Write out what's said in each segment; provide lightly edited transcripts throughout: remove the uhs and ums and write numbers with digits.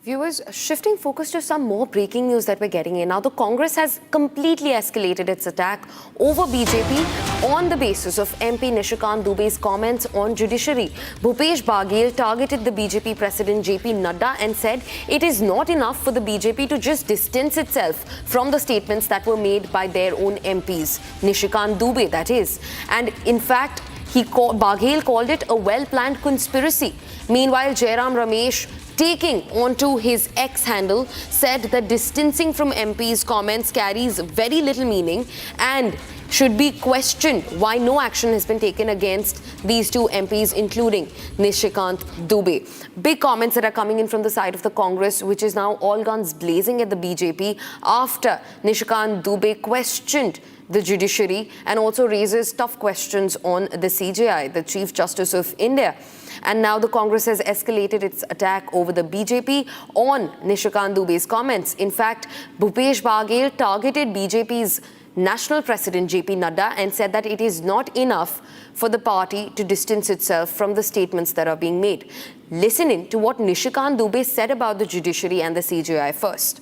Viewers, shifting focus to some more breaking news that we're getting in. Now, the Congress has completely escalated its attack over BJP on the basis of MP Nishikant Dubey's comments on judiciary. Bhupesh Baghel targeted the BJP president JP Nadda and said it is not enough for the BJP to just distance itself from the statements that were made by their own MPs. Nishikant Dubey, that is. And in fact, Baghel called it a well-planned conspiracy. Meanwhile, Jairam Ramesh, taking onto his X handle, said that distancing from MP's comments carries very little meaning and should be questioned why no action has been taken against these two MPs, including Nishikant Dubey. Big comments that are coming in from the side of the Congress, which is now all guns blazing at the BJP after Nishikant Dubey questioned the judiciary and also raises tough questions on the CJI, the Chief Justice of India. And now the Congress has escalated its attack over the BJP on Nishikant Dubey's comments. In fact, Bhupesh Baghel targeted BJP's national president JP Nadda and said that it is not enough for the party to distance itself from the statements that are being made. Listen in to what Nishikant Dubey said about the judiciary and the CJI first.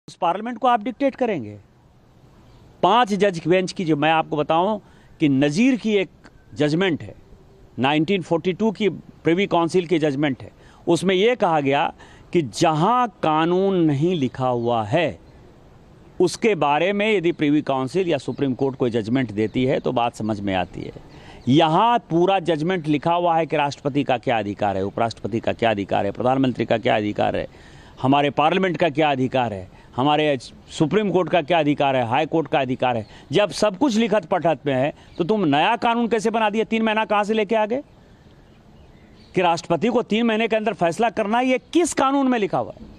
उस parliament को आप dictate करेंगे 5 जज bench की, जो मैं आपको बताऊं कि नज़ीर की एक जजमेंट है, 1942 की प्रिवी काउंसिल की जजमेंट है। उसमें यह कहा गया कि जहां कानून नहीं लिखा हुआ है उसके बारे में यदि प्रिवी काउंसिल या सुप्रीम कोर्ट कोई जजमेंट देती है तो बात समझ में आती है। यहाँ पूरा जजमेंट लिखा हुआ है कि राष्ट्रपति का क्या अधिकार है, उपराष्ट्रपति का क्या अधिकार है, प्रधानमंत्री का क्या अधिकार है, हमारे पार्लियामेंट का क्या अधिकार है, हमारे सुप्रीम कोर्ट का क्या अधिकार है, हाई कोर्ट का अधिकार है। जब सब कुछ लिखत पढ़त में है तो तुम नया कानून कैसे बना दिया? 3 महीना कहाँ से लेके आ गए कि राष्ट्रपति को 3 महीने के अंदर फैसला करना है? ये किस कानून में लिखा हुआ है?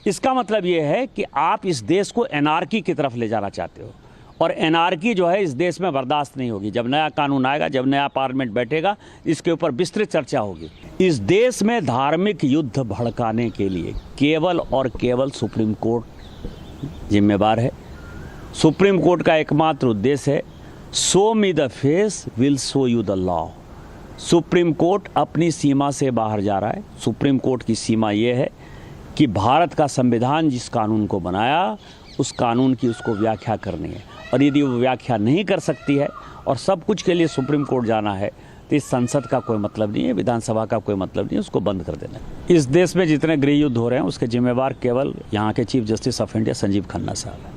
इसका मतलब ये है कि आप इस देश को एनार्की की तरफ ले जाना चाहते हो और एनार्की जो है इस देश में बर्दाश्त नहीं होगी। जब नया कानून आएगा, जब नया पार्लियामेंट बैठेगा, इसके ऊपर विस्तृत चर्चा होगी। इस देश में धार्मिक युद्ध भड़काने के लिए केवल और केवल सुप्रीम कोर्ट जिम्मेवार है। सुप्रीम कोर्ट का एकमात्र उद्देश्य है show me the face will show you the law. Supreme court अपनी सीमा से बाहर जा रहा है। सुप्रीम कोर्ट की सीमा ये है कि भारत का संविधान जिस कानून को बनाया उस कानून की उसको व्याख्या करनी है, और यदि वो व्याख्या नहीं कर सकती है और सब कुछ के लिए सुप्रीम कोर्ट जाना है तो इस संसद का कोई मतलब नहीं है, विधानसभा का कोई मतलब नहीं है, उसको बंद कर देना है। इस देश में जितने गृह युद्ध हो रहे हैं उसके जिम्मेवार केवल यहाँ के chief justice of India Sanjeev Khanna साहब हैं।